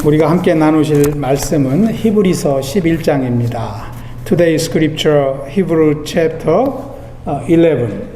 우리가 함께 나누실 말씀은 히브리서 11장입니다. Today's scripture, Hebrew chapter 11,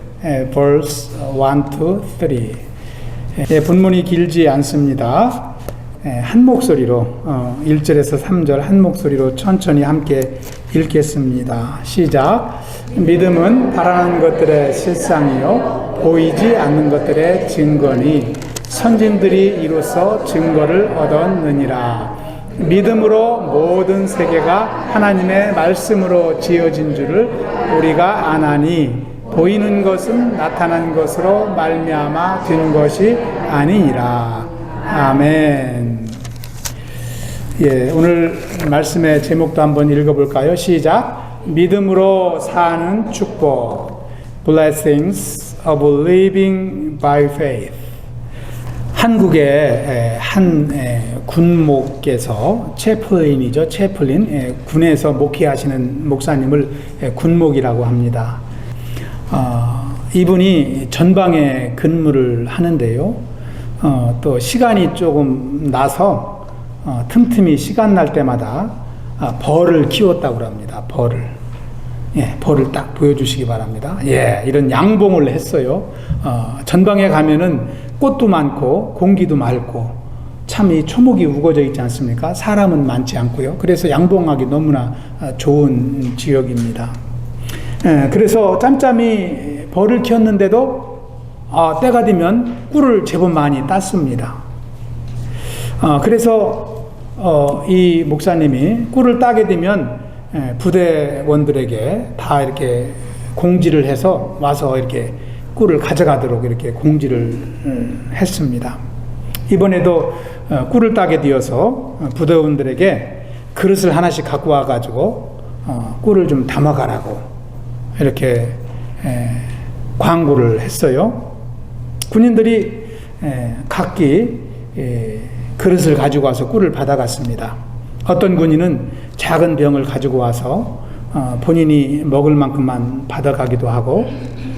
verse 1 to 3. 본문이 길지 않습니다. 한 목소리로 1절에서 3절 한 목소리로 천천히 함께 읽겠습니다. 시작. 믿음은 바라는 것들의 실상이요 보이지 않는 것들의 증거니 선진들이 이로써 증거를 얻었느니라. 믿음으로 모든 세계가 하나님의 말씀으로 지어진 줄을 우리가 아나니 보이는 것은 나타난 것으로 말미암아 된 것이 아니니라. 아멘. 오늘 말씀의 제목도 한번 읽어볼까요? 시작. 믿음으로 사는 축복. Blessings of living by faith. 한국의 한 군목께서 채플린이죠. 채플린. 군에서 목회하시는 목사님을 군목이라고 합니다. 이분이 전방에 근무를 하는데요. 또 시간이 조금 나서 틈틈이 시간 날 때마다 벌을 키웠다고 합니다. 벌을 딱 보여주시기 바랍니다. 이런 양봉을 했어요. 전방에 가면은 꽃도 많고 공기도 맑고 참 이 초목이 우거져 있지 않습니까? 사람은 많지 않고요. 그래서 양봉하기 너무나 좋은 지역입니다. 그래서 짬짬이 벌을 키웠는데도 때가 되면 꿀을 제법 많이 땄습니다. 그래서 이 목사님이 꿀을 따게 되면 부대원들에게 다 이렇게 공지를 해서 와서 이렇게 꿀을 가져가도록 이렇게 공지를 했습니다. 이번에도 꿀을 따게 되어서 부대원들에게 그릇을 하나씩 갖고 와가지고 꿀을 좀 담아가라고 이렇게 광고를 했어요. 군인들이 각기 그릇을 가지고 와서 꿀을 받아갔습니다. 어떤 군인은 작은 병을 가지고 와서 본인이 먹을 만큼만 받아가기도 하고,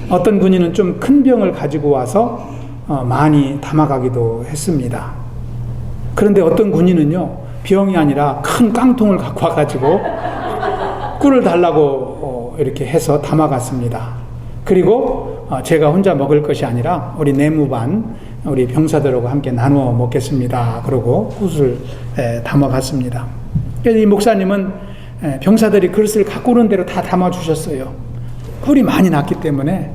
어떤 군인은 좀 큰 병을 가지고 와서 많이 담아가기도 했습니다. 그런데 어떤 군인은요, 병이 아니라 큰 깡통을 갖고 와가지고 꿀을 달라고 이렇게 해서 담아갔습니다. 그리고 제가 혼자 먹을 것이 아니라 우리 내무반, 우리 병사들하고 함께 나누어 먹겠습니다. 그러고 꿀을 담아갔습니다. 이 목사님은 병사들이 그릇을 갖고 오는 대로 다 담아주셨어요. 꿀이 많이 났기 때문에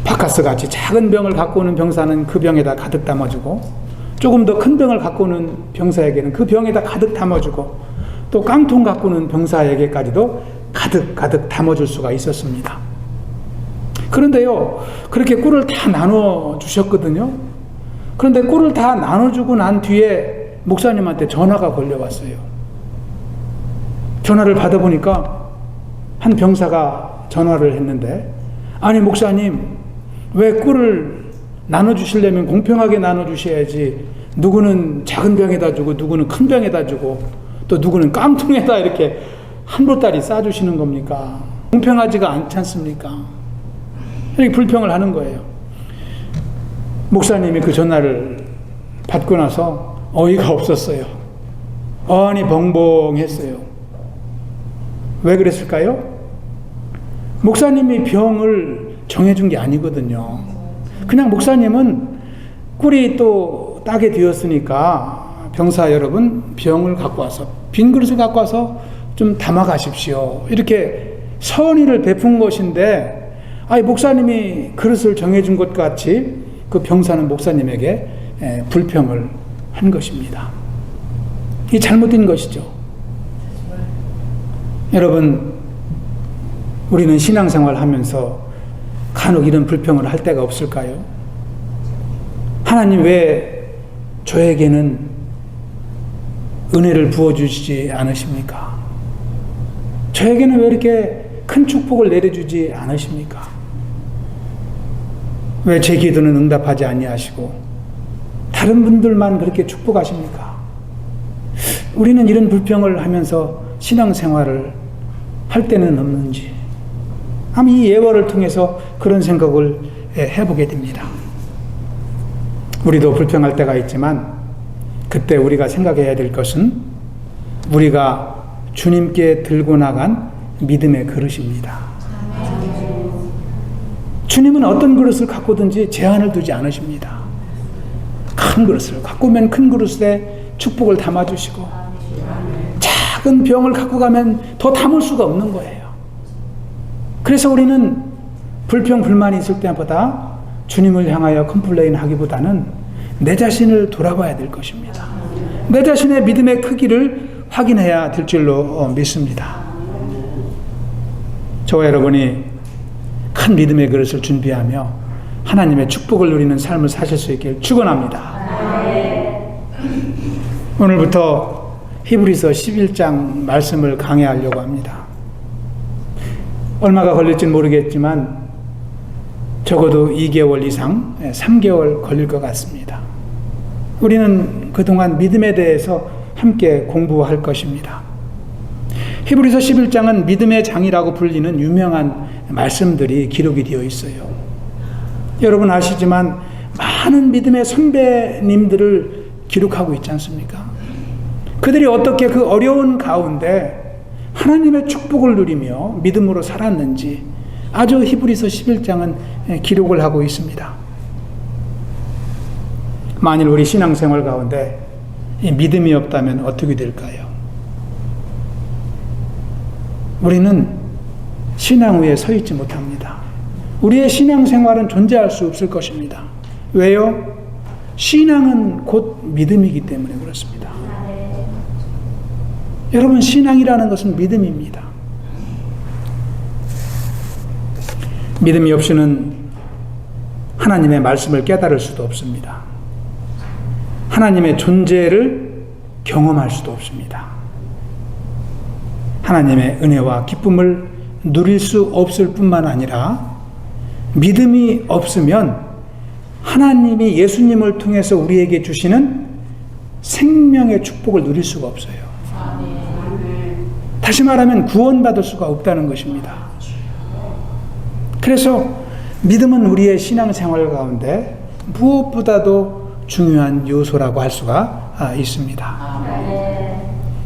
바카스 같이 작은 병을 갖고 오는 병사는 그 병에다 가득 담아주고, 조금 더 큰 병을 갖고 오는 병사에게는 그 병에다 가득 담아주고, 또 깡통 갖고 오는 병사에게까지도 가득 담아줄 수가 있었습니다. 그런데요, 그렇게 꿀을 다 나눠 주셨거든요. 그런데 꿀을 다 나눠주고 난 뒤에 목사님한테 전화가 걸려왔어요. 전화를 받아보니까 한 병사가 전화를 했는데, 아니 목사님, 왜 꿀을 나눠주시려면 공평하게 나눠주셔야지, 누구는 작은 병에다 주고 누구는 큰 병에다 주고 또 누구는 깡통에다 이렇게 한 보따리 싸주시는 겁니까? 공평하지가 않지 않습니까? 이렇게 불평을 하는 거예요. 목사님이 그 전화를 받고 나서 어이가 없었어요. 어안이 벙벙했어요. 왜 그랬을까요? 목사님이 병을 정해준 게 아니거든요. 그냥 목사님은 꿀이 또 따게 되었으니까 병사 여러분 병을 갖고 와서, 빈 그릇을 갖고 와서 좀 담아 가십시오, 이렇게 선의를 베푼 것인데, 목사님이 그릇을 정해준 것 같이 그 병사는 목사님에게 불평을 한 것입니다. 이 잘못된 것이죠. 여러분, 우리는 신앙생활 하면서 간혹 이런 불평을 할 때가 없을까요? 하나님 왜 저에게는 은혜를 부어주시지 않으십니까? 저에게는 왜 이렇게 큰 축복을 내려주지 않으십니까? 왜 제 기도는 응답하지 아니하시고 다른 분들만 그렇게 축복하십니까? 우리는 이런 불평을 하면서 신앙생활을 할 때는 없는지, 아마 이 예화를 통해서 그런 생각을 해보게 됩니다. 우리도 불평할 때가 있지만 그때 우리가 생각해야 될 것은 우리가 주님께 들고 나간 믿음의 그릇입니다. 주님은 어떤 그릇을 갖고든지 제한을 두지 않으십니다. 큰 그릇을 갖고 오면 큰 그릇에 축복을 담아주시고, 작은 병을 갖고 가면 더 담을 수가 없는 거예요. 그래서 우리는 불평, 불만이 있을 때보다 주님을 향하여 컴플레인 하기보다는 내 자신을 돌아봐야 될 것입니다. 내 자신의 믿음의 크기를 확인해야 될 줄로 믿습니다. 저와 여러분이 큰 믿음의 그릇을 준비하며 하나님의 축복을 누리는 삶을 사실 수 있길 축원합니다. 오늘부터 히브리서 11장 말씀을 강해하려고 합니다. 얼마가 걸릴지는 모르겠지만 적어도 2개월 이상, 3개월 걸릴 것 같습니다. 우리는 그동안 믿음에 대해서 함께 공부할 것입니다. 히브리서 11장은 믿음의 장이라고 불리는 유명한 말씀들이 기록이 되어 있어요. 여러분 아시지만 많은 믿음의 선배님들을 기록하고 있지 않습니까? 그들이 어떻게 그 어려운 가운데 하나님의 축복을 누리며 믿음으로 살았는지 아주 히브리서 11장은 기록을 하고 있습니다. 만일 우리 신앙생활 가운데 이 믿음이 없다면 어떻게 될까요? 우리는 신앙 위에 서 있지 못합니다. 우리의 신앙생활은 존재할 수 없을 것입니다. 왜요? 신앙은 곧 믿음이기 때문에 그렇습니다. 여러분, 신앙이라는 것은 믿음입니다. 믿음이 없이는 하나님의 말씀을 깨달을 수도 없습니다. 하나님의 존재를 경험할 수도 없습니다. 하나님의 은혜와 기쁨을 누릴 수 없을 뿐만 아니라 믿음이 없으면 하나님이 예수님을 통해서 우리에게 주시는 생명의 축복을 누릴 수가 없어요. 다시 말하면 구원받을 수가 없다는 것입니다. 그래서 믿음은 우리의 신앙생활 가운데 무엇보다도 중요한 요소라고 할 수가 있습니다.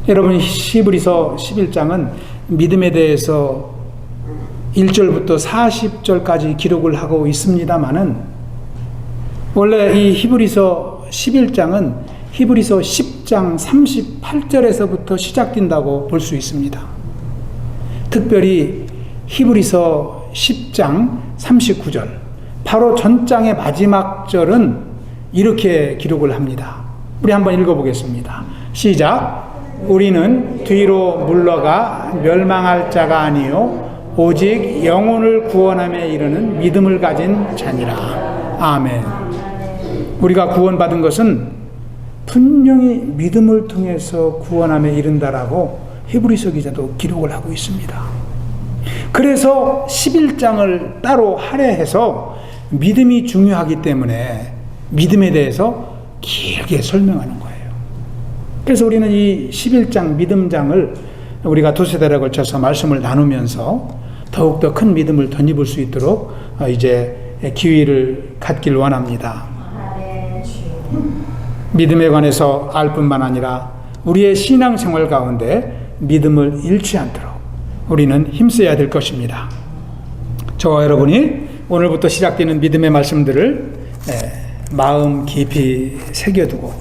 여러분, 히브리서 11장은 믿음에 대해서 1절부터 40절까지 기록을 하고 있습니다마는 원래 이 히브리서 11장은 히브리서 10장 38절에서부터 시작된다고 볼 수 있습니다. 특별히 히브리서 10장 39절, 바로 전장의 마지막 절은 이렇게 기록을 합니다. 우리 한번 읽어보겠습니다. 시작. 우리는 뒤로 물러가 멸망할 자가 아니요 오직 영혼을 구원함에 이르는 믿음을 가진 자니라. 아멘. 우리가 구원받은 것은 분명히 믿음을 통해서 구원함에 이른다라고 히브리서 기자도 기록을 하고 있습니다. 그래서 11장을 따로 할애해서 믿음이 중요하기 때문에 믿음에 대해서 길게 설명하는 거예요. 그래서 우리는 이 11장 믿음장을 우리가 두세 달에 걸쳐서 말씀을 나누면서 더욱더 큰 믿음을 덧입을 수 있도록 이제 기회를 갖길 원합니다. 믿음에 관해서 알 뿐만 아니라 우리의 신앙생활 가운데 믿음을 잃지 않도록 우리는 힘써야 될 것입니다. 저와 여러분이 오늘부터 시작되는 믿음의 말씀들을 마음 깊이 새겨두고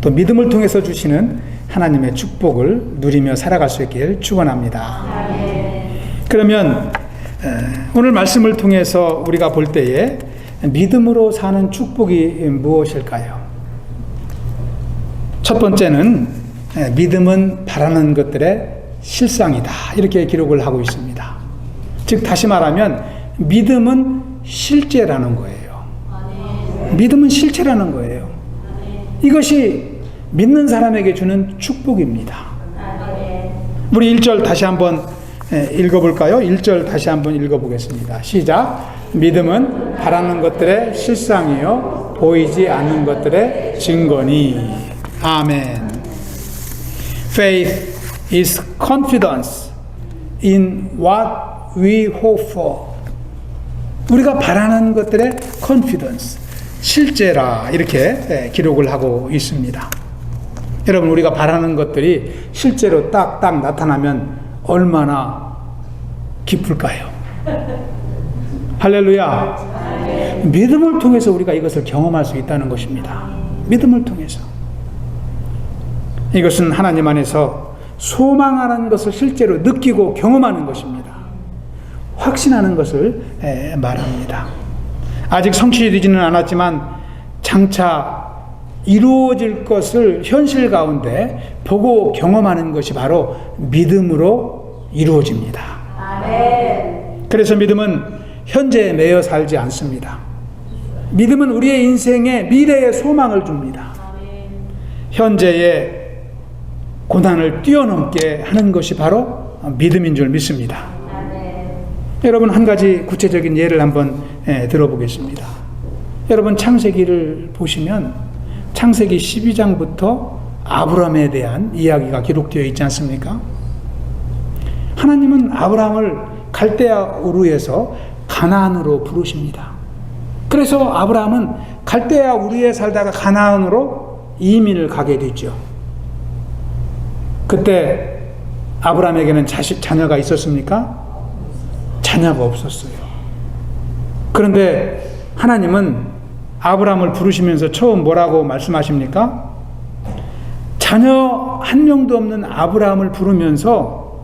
또 믿음을 통해서 주시는 하나님의 축복을 누리며 살아갈 수 있길 축원합니다. 그러면 오늘 말씀을 통해서 우리가 볼 때에 믿음으로 사는 축복이 무엇일까요? 첫 번째는 믿음은 바라는 것들의 실상이다, 이렇게 기록을 하고 있습니다. 즉 다시 말하면 믿음은 실제라는 거예요. 믿음은 실체라는 거예요. 이것이 믿는 사람에게 주는 축복입니다. 우리 1절 다시 한번 읽어볼까요? 1절 다시 한번 읽어보겠습니다. 시작. 믿음은 바라는 것들의 실상이요 보이지 않는 것들의 증거니. 아멘. Faith is confidence in what we hope for. 우리가 바라는 것들의 confidence, 실제라, 이렇게 기록을 하고 있습니다. 여러분, 우리가 바라는 것들이 실제로 딱딱 나타나면 얼마나 기쁠까요? 할렐루야. 믿음을 통해서 우리가 이것을 경험할 수 있다는 것입니다. 믿음을 통해서. 이것은 하나님 안에서 소망하는 것을 실제로 느끼고 경험하는 것입니다. 확신하는 것을 말합니다. 아직 성취되지는 않았지만 장차 이루어질 것을 현실 가운데 보고 경험하는 것이 바로 믿음으로 이루어집니다. 아멘. 그래서 믿음은 현재에 매여 살지 않습니다. 믿음은 우리의 인생에 미래의 소망을 줍니다. 현재의 고난을 뛰어넘게 하는 것이 바로 믿음인 줄 믿습니다. 여러분, 한 가지 구체적인 예를 한번 들어보겠습니다. 여러분, 창세기를 보시면 창세기 12장부터 아브라함에 대한 이야기가 기록되어 있지 않습니까? 하나님은 아브라함을 갈대아 우르에서 가나안으로 부르십니다. 그래서 아브라함은 갈대아 우르에 살다가 가나안으로 이민을 가게 되죠. 그때 아브라함에게는 자녀가 있었습니까? 자녀가 없었어요. 그런데 하나님은 아브라함을 부르시면서 처음 뭐라고 말씀하십니까? 자녀 한 명도 없는 아브라함을 부르면서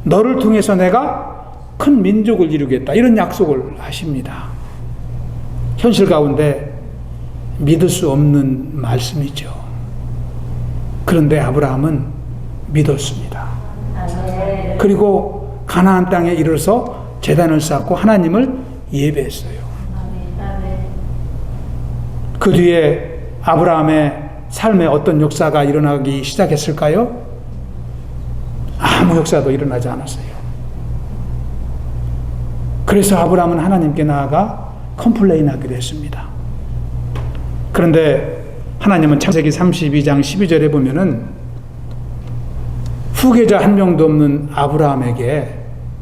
너를 통해서 내가 큰 민족을 이루겠다, 이런 약속을 하십니다. 현실 가운데 믿을 수 없는 말씀이죠. 그런데 아브라함은 믿었습니다. 그리고 가나안 땅에 이르러서 제단을 쌓고 하나님을 예배했어요. 그 뒤에 아브라함의 삶에 어떤 역사가 일어나기 시작했을까요? 아무 역사도 일어나지 않았어요. 그래서 아브라함은 하나님께 나아가 컴플레인하기로 했습니다. 그런데 하나님은 창세기 32장 12절에 보면은 후계자 한 명도 없는 아브라함에게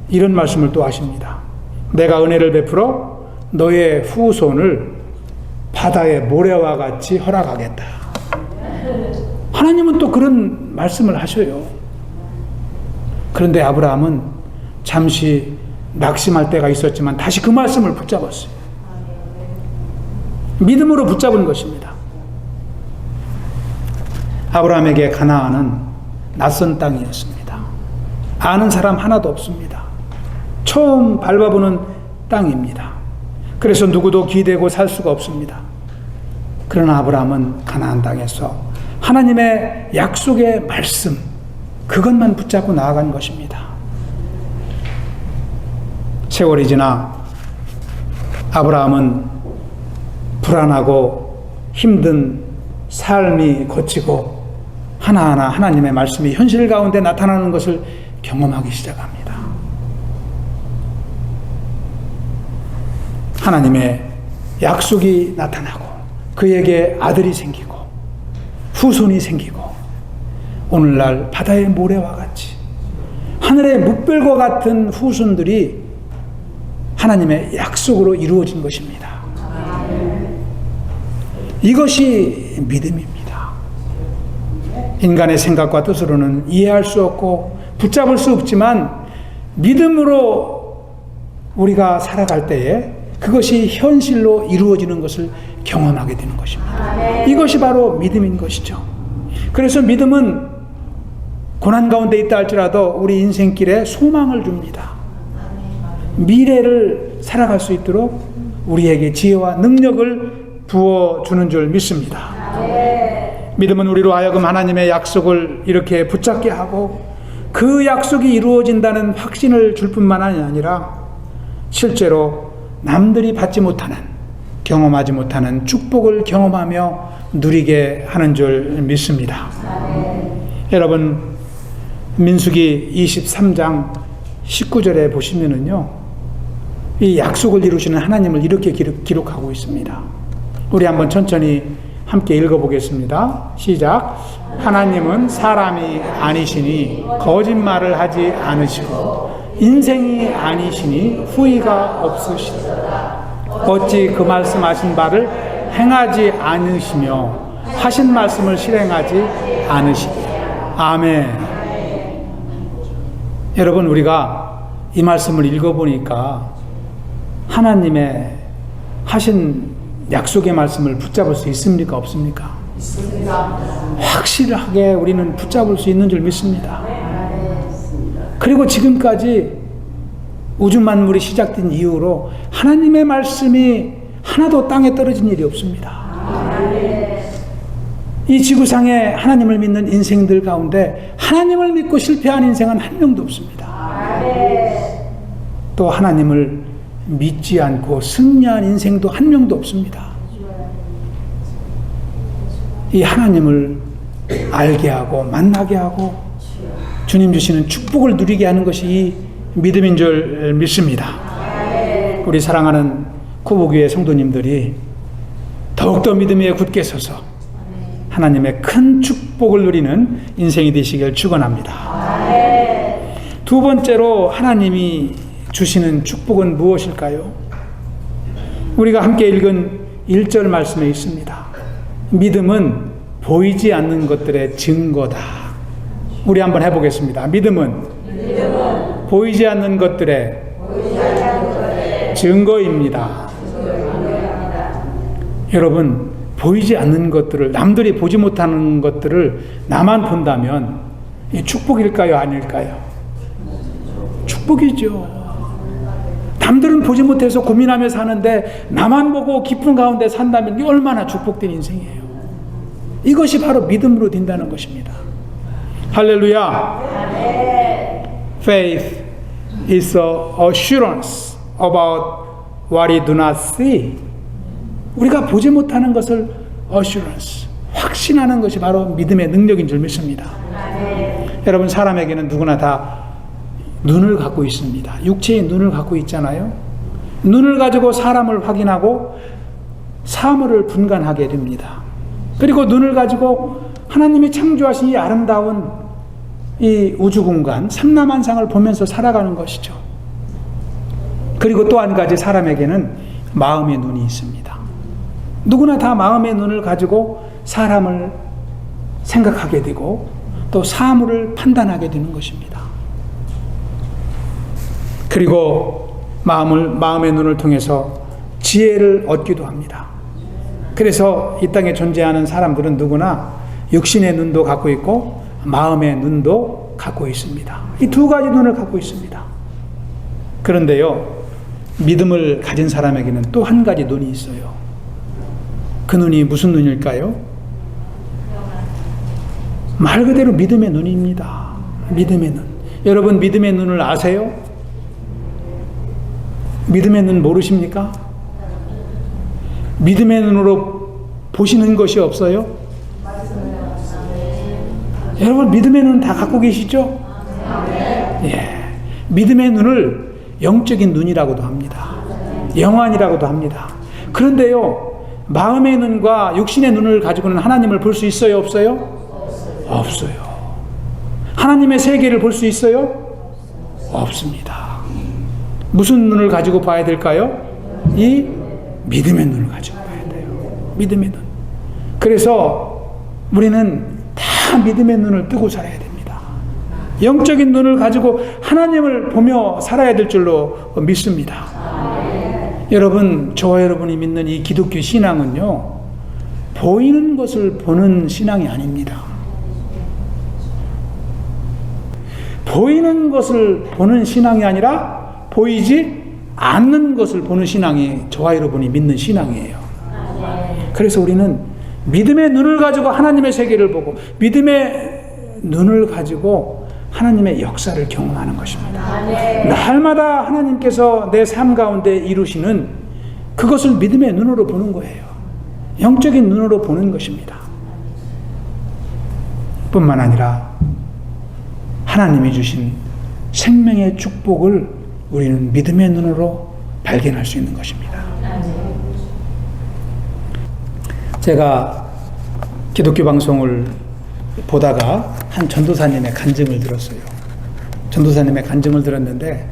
이런 말씀을 또 하십니다. 내가 은혜를 베풀어 너의 후손을 바다의 모래와 같이 허락하겠다. 하나님은 또 그런 말씀을 하셔요. 그런데 아브라함은 잠시 낙심할 때가 있었지만 다시 그 말씀을 붙잡았어요. 믿음으로 붙잡은 것입니다. 아브라함에게 가나안은 낯선 땅이었습니다. 아는 사람 하나도 없습니다. 처음 밟아보는 땅입니다. 그래서 누구도 기대고 살 수가 없습니다. 그러나 아브라함은 가나안 땅에서 하나님의 약속의 말씀, 그것만 붙잡고 나아간 것입니다. 세월이 지나 아브라함은 불안하고 힘든 삶이 거치고 하나하나 하나님의 말씀이 현실 가운데 나타나는 것을 경험하기 시작합니다. 하나님의 약속이 나타나고 그에게 아들이 생기고 후손이 생기고 오늘날 바다의 모래와 같이 하늘의 묵별과 같은 후손들이 하나님의 약속으로 이루어진 것입니다. 이것이 믿음입니다. 인간의 생각과 뜻으로는 이해할 수 없고 붙잡을 수 없지만 믿음으로 우리가 살아갈 때에 그것이 현실로 이루어지는 것을 경험하게 되는 것입니다. 이것이 바로 믿음인 것이죠. 그래서 믿음은 고난 가운데 있다 할지라도 우리 인생길에 소망을 줍니다. 미래를 살아갈 수 있도록 우리에게 지혜와 능력을 부어주는 줄 믿습니다. 믿음은 우리로 하여금 하나님의 약속을 이렇게 붙잡게 하고 그 약속이 이루어진다는 확신을 줄 뿐만 아니라 실제로 남들이 받지 못하는, 경험하지 못하는 축복을 경험하며 누리게 하는 줄 믿습니다. 여러분, 민수기 23장 19절에 보시면은요, 이 약속을 이루시는 하나님을 이렇게 기록하고 있습니다. 우리 한번 천천히 함께 읽어보겠습니다. 시작. 하나님은 사람이 아니시니 거짓말을 하지 않으시고 인생이 아니시니 후회가 없으시다. 어찌 그 말씀하신 바를 행하지 않으시며 하신 말씀을 실행하지 않으시게. 아멘. 여러분, 우리가 이 말씀을 읽어보니까 하나님의 하신 약속의 말씀을 붙잡을 수 있습니까? 없습니까? 있습니다. 확실하게 우리는 붙잡을 수 있는 줄 믿습니다. 그리고 지금까지 우주 만물이 시작된 이후로 하나님의 말씀이 하나도 땅에 떨어진 일이 없습니다. 이 지구상에 하나님을 믿는 인생들 가운데 하나님을 믿고 실패한 인생은 한 명도 없습니다. 또 하나님을 믿지 않고 승리한 인생도 한 명도 없습니다. 이 하나님을 알게 하고 만나게 하고 주님 주시는 축복을 누리게 하는 것이 이 믿음인 줄 믿습니다. 우리 사랑하는 코보교회 성도님들이 더욱더 믿음 위에 굳게 서서 하나님의 큰 축복을 누리는 인생이 되시길 축원합니다. 두 번째로 하나님이 주시는 축복은 무엇일까요? 우리가 함께 읽은 1절 말씀에 있습니다. 믿음은 보이지 않는 것들의 증거다. 우리 한번 해보겠습니다. 믿음은 보이지 않는 것들의 증거입니다. 여러분, 보이지 않는 것들을, 남들이 보지 못하는 것들을 나만 본다면 이 축복일까요? 아닐까요? 축복이죠. 남들은 보지 못해서 고민하며 사는데 나만 보고 기쁜 가운데 산다면 이게 얼마나 축복된 인생이에요. 이것이 바로 믿음으로 된다는 것입니다. 할렐루야. Faith is a assurance about what we do not see. 우리가 보지 못하는 것을 assurance, 확신하는 것이 바로 믿음의 능력인 줄 믿습니다. 여러분, 사람에게는 누구나 다 눈을 갖고 있습니다. 육체의 눈을 갖고 있잖아요. 눈을 가지고 사람을 확인하고 사물을 분간하게 됩니다. 그리고 눈을 가지고 하나님이 창조하신 이 아름다운 이 우주 공간, 삼라만상을 보면서 살아가는 것이죠. 그리고 또 한 가지, 사람에게는 마음의 눈이 있습니다. 누구나 다 마음의 눈을 가지고 사람을 생각하게 되고 또 사물을 판단하게 되는 것입니다. 그리고 마음의 눈을 통해서 지혜를 얻기도 합니다. 그래서 이 땅에 존재하는 사람들은 누구나 육신의 눈도 갖고 있고 마음의 눈도 갖고 있습니다. 이 두 가지 눈을 갖고 있습니다. 그런데요, 믿음을 가진 사람에게는 또 한 가지 눈이 있어요. 그 눈이 무슨 눈일까요? 말 그대로 믿음의 눈입니다. 믿음의 눈. 여러분, 믿음의 눈을 아세요? 믿음의 눈 모르십니까? 믿음의 눈으로 보시는 것이 없어요? 여러분, 믿음의 눈 다 갖고 계시죠? 예. 믿음의 눈을 영적인 눈이라고도 합니다. 영안이라고도 합니다. 그런데요, 마음의 눈과 육신의 눈을 가지고는 하나님을 볼 수 있어요? 없어요? 없어요. 하나님의 세계를 볼 수 있어요? 없습니다. 무슨 눈을 가지고 봐야 될까요? 이 믿음의 눈을 가지고 봐야 돼요. 믿음의 눈. 그래서 우리는 다 믿음의 눈을 뜨고 살아야 됩니다. 영적인 눈을 가지고 하나님을 보며 살아야 될 줄로 믿습니다. 여러분, 저와 여러분이 믿는 이 기독교 신앙은요, 보이는 것을 보는 신앙이 아닙니다. 보이는 것을 보는 신앙이 아니라 보이지 않는 것을 보는 신앙이 저와 여러분이 믿는 신앙이에요. 그래서 우리는 믿음의 눈을 가지고 하나님의 세계를 보고 믿음의 눈을 가지고 하나님의 역사를 경험하는 것입니다. 날마다 하나님께서 내 삶 가운데 이루시는 그것을 믿음의 눈으로 보는 거예요. 영적인 눈으로 보는 것입니다. 뿐만 아니라 하나님이 주신 생명의 축복을 우리는 믿음의 눈으로 발견할 수 있는 것입니다. 제가 기독교 방송을 보다가 한 전도사님의 간증을 들었어요. 전도사님의 간증을 들었는데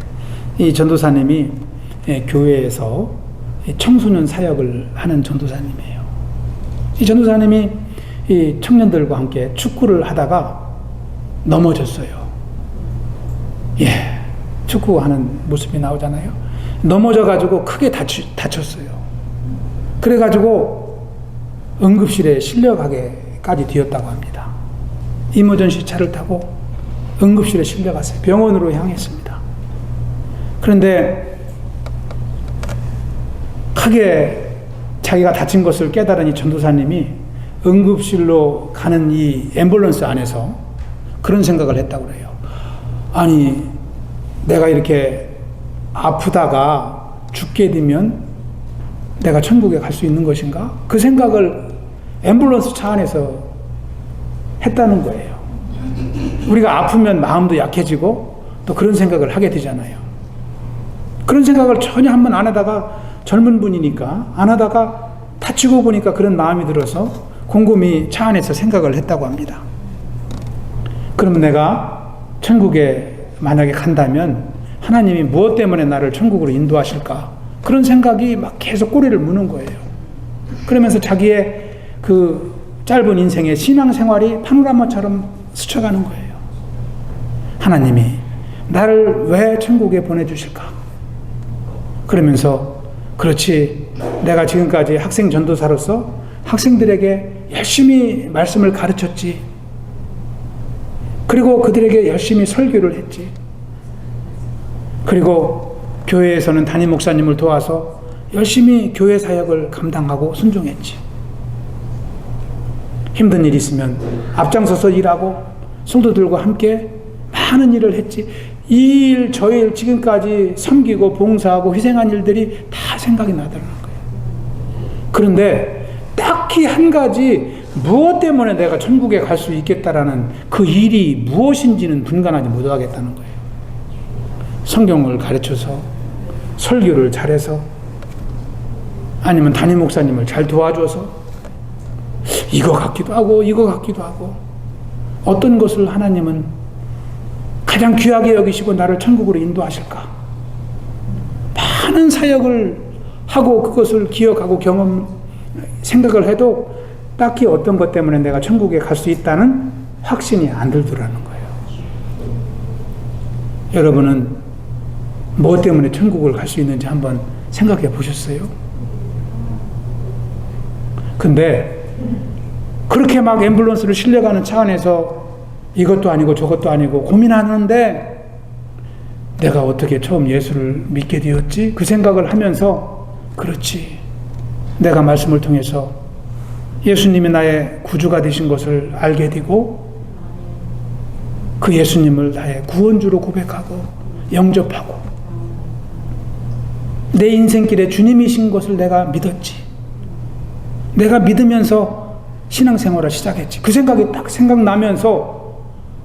이 전도사님이 교회에서 청소년 사역을 하는 전도사님이에요. 이 전도사님이 이 청년들과 함께 축구를 하다가 넘어졌어요. 예, 축구하는 모습이 나오잖아요. 넘어져가지고 크게 다쳤어요. 그래가지고 응급실에 실려가게까지 되었다고 합니다. 이머전시 차를 타고 응급실에 실려갔어요. 병원으로 향했습니다. 그런데 크게 자기가 다친 것을 깨달은 이 전도사님이 응급실로 가는 이 앰뷸런스 안에서 그런 생각을 했다고 그래요. 아니, 내가 이렇게 아프다가 죽게 되면 내가 천국에 갈 수 있는 것인가? 그 생각을 앰뷸런스 차 안에서 했다는 거예요. 우리가 아프면 마음도 약해지고 또 그런 생각을 하게 되잖아요. 그런 생각을 전혀 한번 안 하다가, 젊은 분이니까 안 하다가 다치고 보니까 그런 마음이 들어서 곰곰이 차 안에서 생각을 했다고 합니다. 그러면 내가 천국에 만약에 간다면 하나님이 무엇 때문에 나를 천국으로 인도하실까? 그런 생각이 막 계속 꼬리를 무는 거예요. 그러면서 자기의 그 짧은 인생의 신앙생활이 파노라마처럼 스쳐가는 거예요. 하나님이 나를 왜 천국에 보내주실까? 그러면서 그렇지, 내가 지금까지 학생 전도사로서 학생들에게 열심히 말씀을 가르쳤지. 그리고 그들에게 열심히 설교를 했지. 그리고 교회에서는 담임 목사님을 도와서 열심히 교회 사역을 감당하고 순종했지. 힘든 일이 있으면 앞장서서 일하고 성도들과 함께 많은 일을 했지. 이 일, 저 일, 지금까지 섬기고 봉사하고 희생한 일들이 다 생각이 나더라는 거예요. 그런데 딱히 한 가지, 무엇 때문에 내가 천국에 갈 수 있겠다라는 그 일이 무엇인지는 분간하지 못하겠다는 거예요. 성경을 가르쳐서, 설교를 잘해서, 아니면 담임 목사님을 잘 도와줘서, 이거 같기도 하고 이거 같기도 하고, 어떤 것을 하나님은 가장 귀하게 여기시고 나를 천국으로 인도하실까? 많은 사역을 하고 그것을 기억하고 생각을 해도 딱히 어떤 것 때문에 내가 천국에 갈 수 있다는 확신이 안 들더라는 거예요. 여러분은 무엇 때문에 천국을 갈 수 있는지 한번 생각해 보셨어요? 근데 그렇게 막 앰뷸런스를 실려가는 차 안에서 이것도 아니고 저것도 아니고 고민하는데 내가 어떻게 처음 예수를 믿게 되었지? 그 생각을 하면서, 그렇지, 내가 말씀을 통해서 예수님이 나의 구주가 되신 것을 알게 되고 그 예수님을 나의 구원주로 고백하고 영접하고 내 인생길에 주님이신 것을 내가 믿었지. 내가 믿으면서 신앙생활을 시작했지. 그 생각이 딱 생각나면서,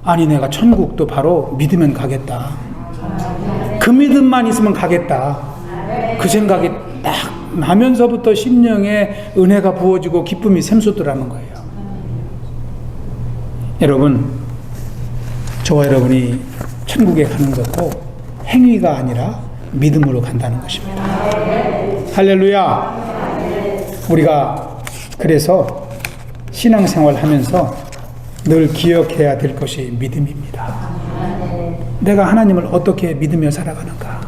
아니, 내가 천국도 바로 믿으면 가겠다. 그 믿음만 있으면 가겠다. 그 생각이 딱 나면서부터 심령에 은혜가 부어지고 기쁨이 샘솟더라는 거예요. 여러분, 저와 여러분이 천국에 가는 것도 행위가 아니라 믿음으로 간다는 것입니다. 할렐루야. 우리가 그래서 신앙생활 하면서 늘 기억해야 될 것이 믿음입니다. 내가 하나님을 어떻게 믿으며 살아가는가?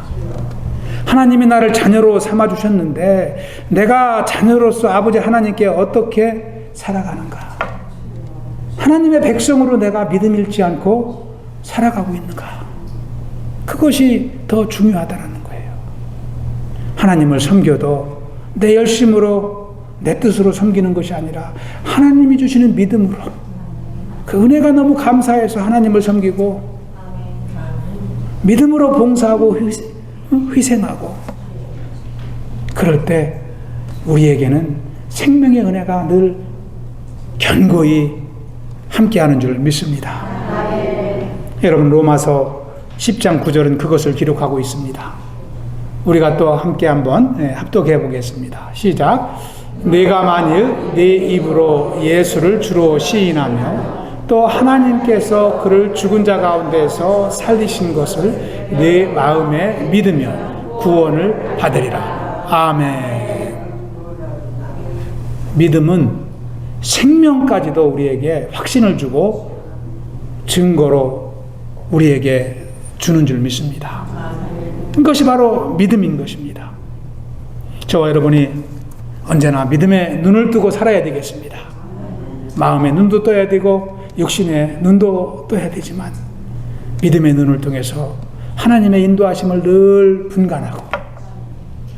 하나님이 나를 자녀로 삼아주셨는데 내가 자녀로서 아버지 하나님께 어떻게 살아가는가? 하나님의 백성으로 내가 믿음 잃지 않고 살아가고 있는가? 그것이 더 중요하다는 거예요. 하나님을 섬겨도 내 열심으로 내 뜻으로 섬기는 것이 아니라 하나님이 주시는 믿음으로, 그 은혜가 너무 감사해서 하나님을 섬기고 믿음으로 봉사하고 희생하고, 그럴 때 우리에게는 생명의 은혜가 늘 견고히 함께하는 줄 믿습니다. 여러분, 로마서 10장 9절은 그것을 기록하고 있습니다. 우리가 또 함께 한번 합독해 보겠습니다. 시작. 네가 만일 네 입으로 예수를 주로 시인하며 또 하나님께서 그를 죽은 자 가운데서 살리신 것을 네 마음에 믿으면 구원을 받으리라. 아멘. 믿음은 생명까지도 우리에게 확신을 주고 증거로 우리에게 주는 줄 믿습니다. 그것이 바로 믿음인 것입니다. 저와 여러분이 언제나 믿음의 눈을 뜨고 살아야 되겠습니다. 마음의 눈도 떠야 되고 육신의 눈도 떠야 되지만 믿음의 눈을 통해서 하나님의 인도하심을 늘 분간하고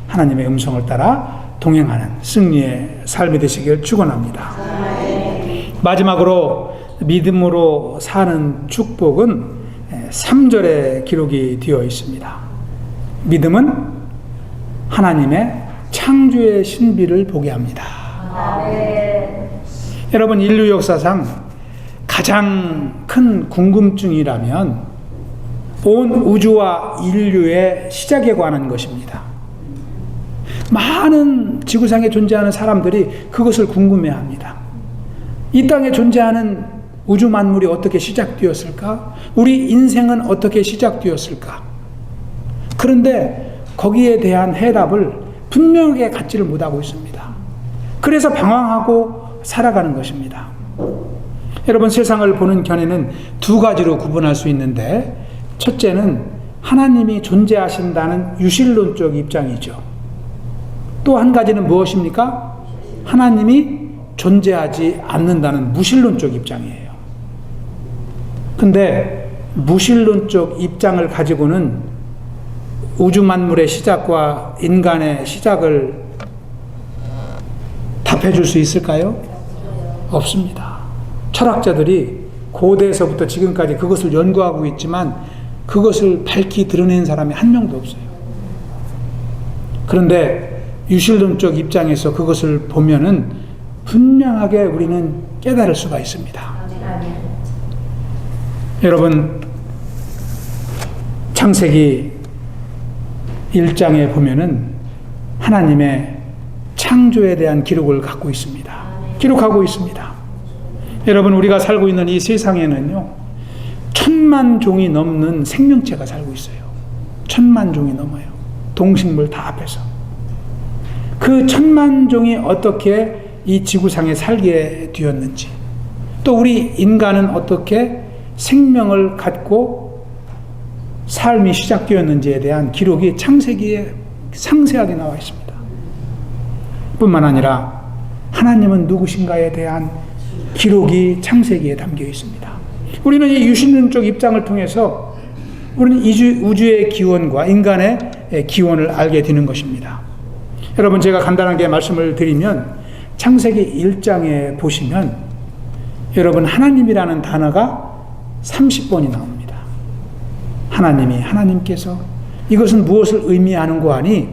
하나님의 음성을 따라 동행하는 승리의 삶이 되시길 축원합니다. 마지막으로 믿음으로 사는 축복은 3절에 기록이 되어 있습니다. 믿음은 하나님의 창조의 신비를 보게 합니다. 여러분, 인류 역사상 가장 큰 궁금증이라면 온 우주와 인류의 시작에 관한 것입니다. 많은 지구상에 존재하는 사람들이 그것을 궁금해합니다. 이 땅에 존재하는 우주 만물이 어떻게 시작되었을까? 우리 인생은 어떻게 시작되었을까? 그런데 거기에 대한 해답을 분명하게 갖지를 못하고 있습니다. 그래서 방황하고 살아가는 것입니다. 여러분, 세상을 보는 견해는 두 가지로 구분할 수 있는데, 첫째는 하나님이 존재하신다는 유실론적 입장이죠. 또 한 가지는 무엇입니까? 하나님이 존재하지 않는다는 무신론적 입장이에요. 근데 무신론적 입장을 가지고는 우주 만물의 시작과 인간의 시작을 답해줄 수 있을까요? 없습니다. 철학자들이 고대에서부터 지금까지 그것을 연구하고 있지만 그것을 밝히 드러낸 사람이 한 명도 없어요. 그런데 유실론적 입장에서 그것을 보면은 분명하게 우리는 깨달을 수가 있습니다. 여러분, 창세기 1장에 보면은 하나님의 창조에 대한 기록을 갖고 있습니다. 기록하고 있습니다. 여러분, 우리가 살고 있는 이 세상에는요, 1000만 종이 넘는 생명체가 살고 있어요. 1000만 종이 넘어요. 동식물 다 합해서. 그 1000만 종이 어떻게 이 지구상에 살게 되었는지, 또 우리 인간은 어떻게 생명을 갖고 삶이 시작되었는지에 대한 기록이 창세기에 상세하게 나와 있습니다. 뿐만 아니라 하나님은 누구신가에 대한 기록이 창세기에 담겨 있습니다. 우리는 이 유신론적 입장을 통해서 우리는 우주의 기원과 인간의 기원을 알게 되는 것입니다. 여러분, 제가 간단하게 말씀을 드리면 창세기 1장에 보시면 여러분, 하나님이라는 단어가 30번이 나옵니다. 하나님께서 이것은 무엇을 의미하는고 하니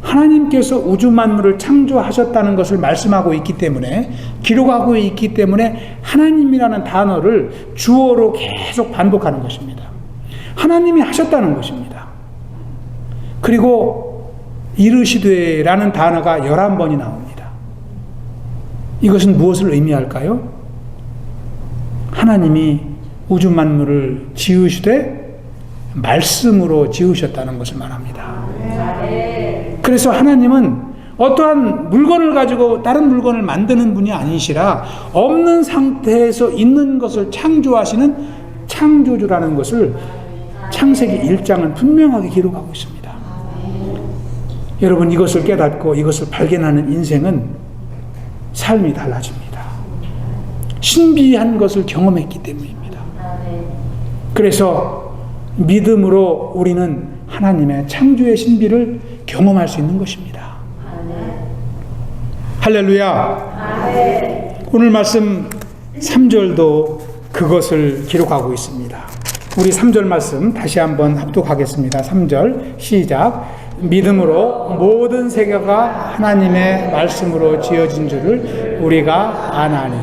하나님께서 우주 만물을 창조하셨다는 것을 말씀하고 있기 때문에, 기록하고 있기 때문에 하나님이라는 단어를 주어로 계속 반복하는 것입니다. 하나님이 하셨다는 것입니다. 그리고 이르시되라는 단어가 11번이 나옵니다. 이것은 무엇을 의미할까요? 하나님이 우주 만물을 지으시되 말씀으로 지으셨다는 것을 말합니다. 그래서 하나님은 어떠한 물건을 가지고 다른 물건을 만드는 분이 아니시라 없는 상태에서 있는 것을 창조하시는 창조주라는 것을 창세기 1장은 분명하게 기록하고 있습니다. 여러분, 이것을 깨닫고 이것을 발견하는 인생은 삶이 달라집니다. 신비한 것을 경험했기 때문입니다. 그래서 믿음으로 우리는 하나님의 창조의 신비를 경험할 수 있는 것입니다. 할렐루야. 오늘 말씀 3절도 그것을 기록하고 있습니다. 우리 3절 말씀 다시 한번 합독하겠습니다. 3절 시작. 믿음으로 모든 세계가 하나님의 말씀으로 지어진 줄을 우리가 아나니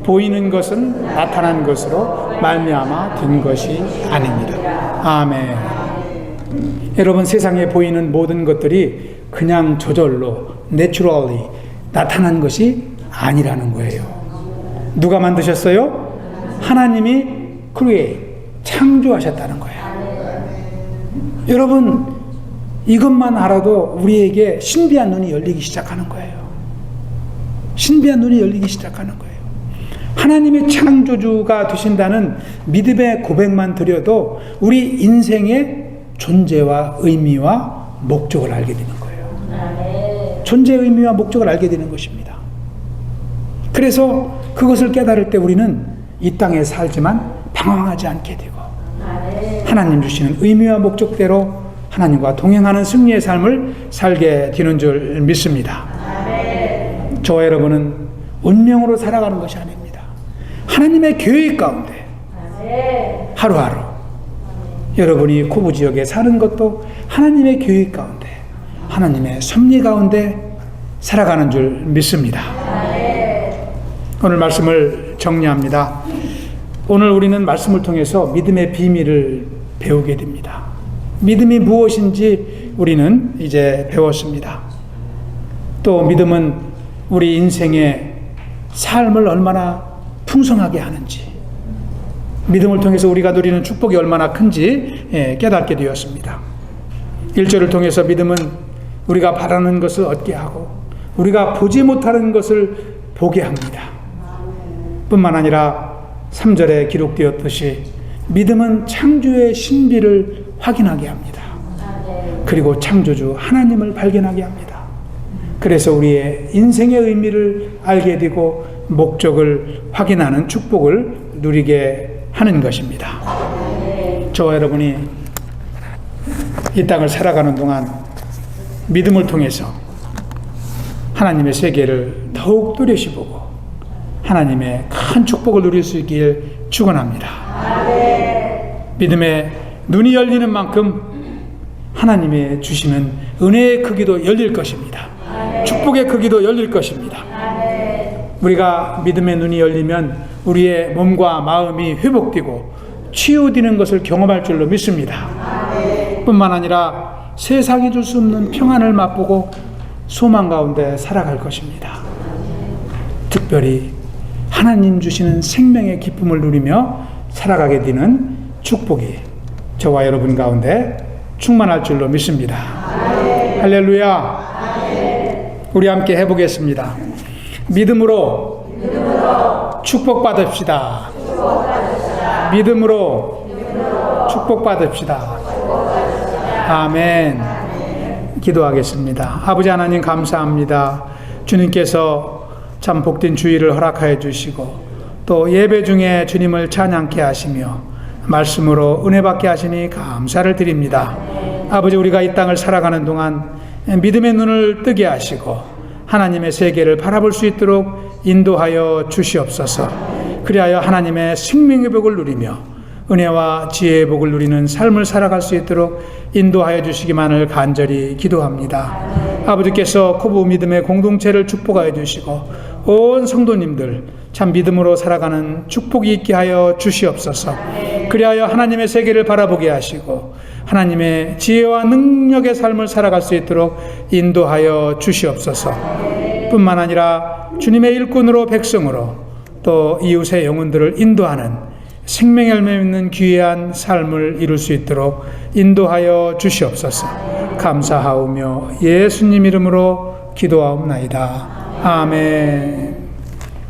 보이는 것은 나타난 것으로 말미암아 된 것이 아닙니다. 아멘. 여러분, 세상에 보이는 모든 것들이 그냥 저절로 naturally 나타난 것이 아니라는 거예요. 누가 만드셨어요? 하나님이 create, 창조하셨다는 거예요. 여러분, 이것만 알아도 우리에게 신비한 눈이 열리기 시작하는 거예요. 신비한 눈이 열리기 시작하는 거예요. 하나님의 창조주가 되신다는 믿음의 고백만 드려도 우리 인생의 존재와 의미와 목적을 알게 되는 거예요. 존재의 의미와 목적을 알게 되는 것입니다. 그래서 그것을 깨달을 때 우리는 이 땅에 살지만 방황하지 않게 되고 하나님 주시는 의미와 목적대로 하나님과 동행하는 승리의 삶을 살게 되는 줄 믿습니다. 저와 여러분은 운명으로 살아가는 것이 아닙니다. 하나님의 계획 가운데 하루하루 여러분이 코브 지역에 사는 것도 하나님의 계획 가운데 하나님의 섭리 가운데 살아가는 줄 믿습니다. 오늘 말씀을 정리합니다. 오늘 우리는 말씀을 통해서 믿음의 비밀을 배우게 됩니다. 믿음이 무엇인지 우리는 이제 배웠습니다. 또 믿음은 우리 인생의 삶을 얼마나 풍성하게 하는지, 믿음을 통해서 우리가 누리는 축복이 얼마나 큰지 깨닫게 되었습니다. 1절을 통해서 믿음은 우리가 바라는 것을 얻게 하고 우리가 보지 못하는 것을 보게 합니다. 뿐만 아니라 3절에 기록되었듯이 믿음은 창조의 신비를 확인하게 합니다. 그리고 창조주 하나님을 발견하게 합니다. 그래서 우리의 인생의 의미를 알게 되고 목적을 확인하는 축복을 누리게 하는 것입니다. 저와 여러분이 이 땅을 살아가는 동안 믿음을 통해서 하나님의 세계를 더욱 뚜렷이보고 하나님의 큰 축복을 누릴 수 있길 축원합니다. 믿음의 눈이 열리는 만큼 하나님의 주시는 은혜의 크기도 열릴 것입니다. 축복의 크기도 열릴 것입니다. 우리가 믿음의 눈이 열리면 우리의 몸과 마음이 회복되고 치유되는 것을 경험할 줄로 믿습니다. 뿐만 아니라 세상이 줄 수 없는 평안을 맛보고 소망 가운데 살아갈 것입니다. 특별히 하나님 주시는 생명의 기쁨을 누리며 살아가게 되는 축복이 저와 여러분 가운데 충만할 줄로 믿습니다. 할렐루야. 우리 함께 해보겠습니다. 믿음으로 축복받읍시다. 믿음으로 축복받읍시다. 아멘. 기도하겠습니다. 아버지 하나님 감사합니다. 주님께서 참 복된 주일을 허락하여 주시고 또 예배 중에 주님을 찬양케 하시며 말씀으로 은혜 받게 하시니 감사를 드립니다. 아버지, 우리가 이 땅을 살아가는 동안 믿음의 눈을 뜨게 하시고 하나님의 세계를 바라볼 수 있도록 인도하여 주시옵소서. 그리하여 하나님의 생명의 복을 누리며 은혜와 지혜의 복을 누리는 삶을 살아갈 수 있도록 인도하여 주시기만을 간절히 기도합니다. 아버지께서 코브 믿음의 공동체를 축복하여 주시고 온 성도님들 참 믿음으로 살아가는 축복이 있게 하여 주시옵소서. 그리하여 하나님의 세계를 바라보게 하시고 하나님의 지혜와 능력의 삶을 살아갈 수 있도록 인도하여 주시옵소서. 뿐만 아니라 주님의 일꾼으로 백성으로 또 이웃의 영혼들을 인도하는 생명의 열매 있는 귀한 삶을 이룰 수 있도록 인도하여 주시옵소서. 감사하오며 예수님 이름으로 기도하옵나이다. 아멘.